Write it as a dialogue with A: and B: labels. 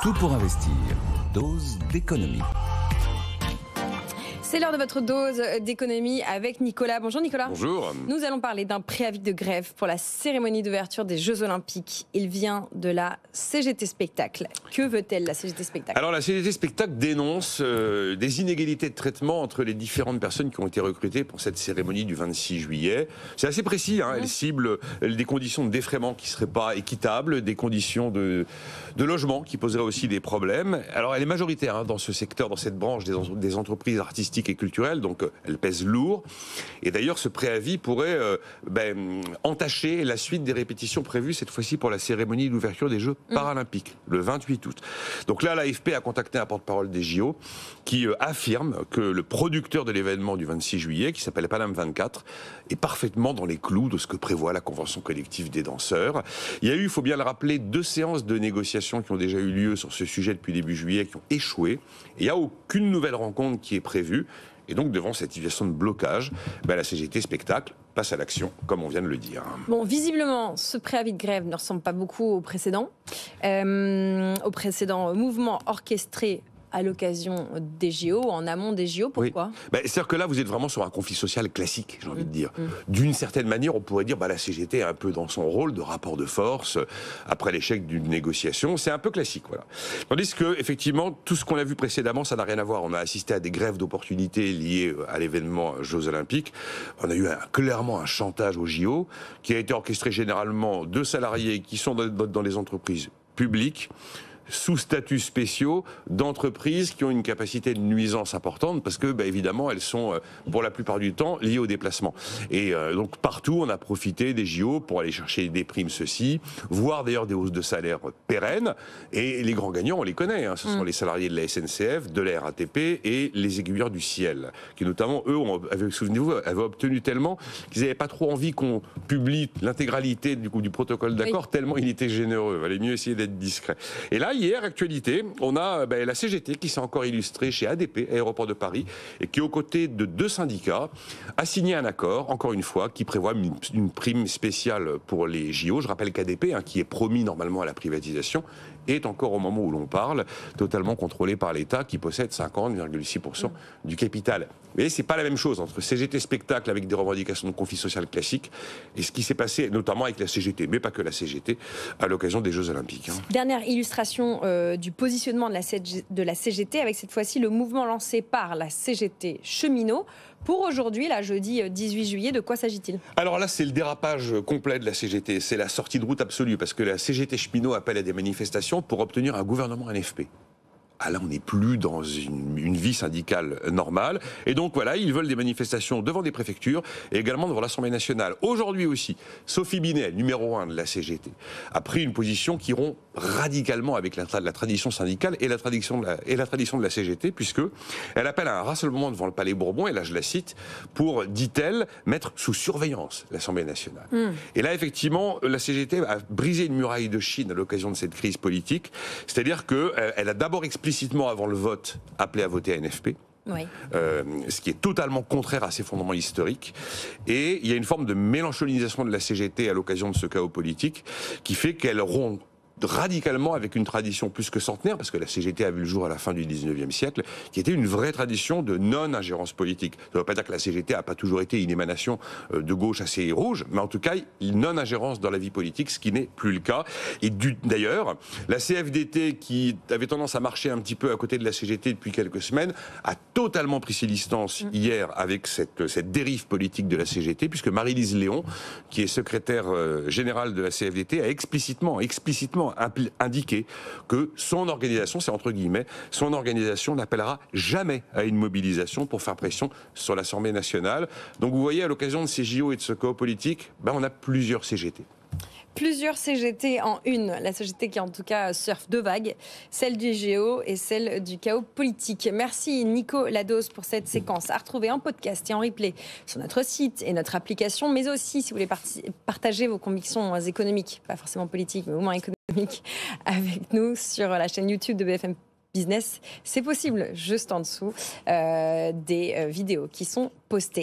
A: Tout pour investir. Dose d'économie.
B: C'est l'heure de votre dose d'économie avec Nicolas. Bonjour Nicolas.
C: Bonjour.
B: Nous allons parler d'un préavis de grève pour la cérémonie d'ouverture des Jeux Olympiques. Il vient de la CGT Spectacle. Que veut-elle la CGT Spectacle ?
C: Alors la CGT Spectacle dénonce des inégalités de traitement entre les différentes personnes qui ont été recrutées pour cette cérémonie du 26 juillet. C'est assez précis, hein. Elle cible des conditions de défraiement qui ne seraient pas équitables, des conditions de logement qui poseraient aussi des problèmes. Alors elle est majoritaire dans ce secteur, dans cette branche des entreprises artistiques et culturelles, donc elle pèse lourd. Et d'ailleurs ce préavis pourrait entacher la suite des répétitions prévues cette fois-ci pour la cérémonie d'ouverture des Jeux paralympiques, le 28 août. Donc là, l'AFP a contacté un porte-parole des JO qui affirme que le producteur de l'événement du 26 juillet, qui s'appelle Paname 24, est parfaitement dans les clous de ce que prévoit la convention collective des danseurs. Il y a eu, il faut bien le rappeler, 2 séances de négociations qui ont déjà eu lieu sur ce sujet depuis début juillet, qui ont échoué. Et il n'y a aucune nouvelle rencontre qui est prévue. Et donc, devant cette situation de blocage, la CGT Spectacle passe à l'action, comme on vient de le dire.
B: Bon, visiblement, ce préavis de grève ne ressemble pas beaucoup au précédent mouvement orchestré à l'occasion des JO, en amont des JO. Pourquoi ?
C: Oui. C'est-à-dire que là, vous êtes vraiment sur un conflit social classique, j'ai envie de dire. D'une certaine manière, on pourrait dire la CGT est un peu dans son rôle de rapport de force après l'échec d'une négociation. C'est un peu classique, voilà. Tandis que, effectivement, tout ce qu'on a vu précédemment, ça n'a rien à voir. On a assisté à des grèves d'opportunités liées à l'événement Jeux Olympiques. On a eu clairement un chantage aux JO qui a été orchestré généralement de salariés qui sont dans les entreprises publiques, sous statuts spéciaux d'entreprises qui ont une capacité de nuisance importante parce que, évidemment, elles sont, pour la plupart du temps, liées au déplacement. Et donc, partout, on a profité des JO pour aller chercher des primes, voire d'ailleurs des hausses de salaire pérennes. Et les grands gagnants, on les connaît. Ce sont les salariés de la SNCF, de la RATP et les aiguilleurs du ciel, qui notamment, eux, souvenez-vous, avaient obtenu tellement qu'ils n'avaient pas trop envie qu'on publie l'intégralité du protocole d'accord, tellement il était généreux. Il valait mieux essayer d'être discret. Et là, hier, actualité, on a la CGT qui s'est encore illustrée chez ADP, Aéroport de Paris, et qui, aux côtés de 2 syndicats, a signé un accord, encore une fois, qui prévoit une prime spéciale pour les JO. Je rappelle qu'ADP, qui est promis normalement à la privatisation, est encore, au moment où l'on parle, totalement contrôlé par l'État, qui possède 50,6% du capital. Mais c'est pas la même chose entre CGT Spectacle, avec des revendications de conflit social classique, et ce qui s'est passé, notamment avec la CGT, mais pas que la CGT, à l'occasion des Jeux Olympiques.
B: Dernière illustration du positionnement de la CGT, avec cette fois-ci le mouvement lancé par la CGT Cheminots. Pour aujourd'hui, là, jeudi 18 juillet, de quoi s'agit-il ?
C: Alors là, c'est le dérapage complet de la CGT. C'est la sortie de route absolue, parce que la CGT Cheminots appelle à des manifestations pour obtenir un gouvernement NFP. Là, on n'est plus dans une vie syndicale normale. Et donc, voilà, ils veulent des manifestations devant des préfectures et également devant l'Assemblée nationale. Aujourd'hui aussi, Sophie Binet, numéro 1 de la CGT, a pris une position qui rompt radicalement avec la tradition syndicale et la tradition de la CGT, puisqu'elle appelle à un rassemblement devant le Palais Bourbon, et là, je la cite, pour, dit-elle, mettre sous surveillance l'Assemblée nationale. Et là, effectivement, la CGT a brisé une muraille de Chine à l'occasion de cette crise politique. C'est-à-dire qu'elle a d'abord explicitement, avant le vote, appelé à voter à NFP. Oui. Ce qui est totalement contraire à ses fondements historiques. Et il y a une forme de mélanchonisation de la CGT à l'occasion de ce chaos politique qui fait qu'elle rompt radicalement avec une tradition plus que centenaire, parce que la CGT a vu le jour à la fin du 19e siècle, qui était une vraie tradition de non-ingérence politique. Ça ne veut pas dire que la CGT n'a pas toujours été une émanation de gauche assez rouge, mais en tout cas, une non-ingérence dans la vie politique, ce qui n'est plus le cas. Et d'ailleurs, la CFDT, qui avait tendance à marcher un petit peu à côté de la CGT depuis quelques semaines, a totalement pris ses distances hier avec cette dérive politique de la CGT, puisque Marie-Lise Léon, qui est secrétaire générale de la CFDT, a explicitement indiqué que son organisation, c'est entre guillemets, son organisation n'appellera jamais à une mobilisation pour faire pression sur l'Assemblée nationale. Donc vous voyez, à l'occasion de ces JO et de ce chaos politique, on a plusieurs CGT.
B: Plusieurs CGT en une. La CGT qui en tout cas surfe 2 vagues, celle du JO et celle du chaos politique. Merci Nico Lados pour cette séquence à retrouver en podcast et en replay sur notre site et notre application, mais aussi si vous voulez partager vos convictions économiques, pas forcément politiques, mais au moins économiques, avec nous sur la chaîne YouTube de BFM Business. C'est possible juste en dessous des vidéos qui sont postées.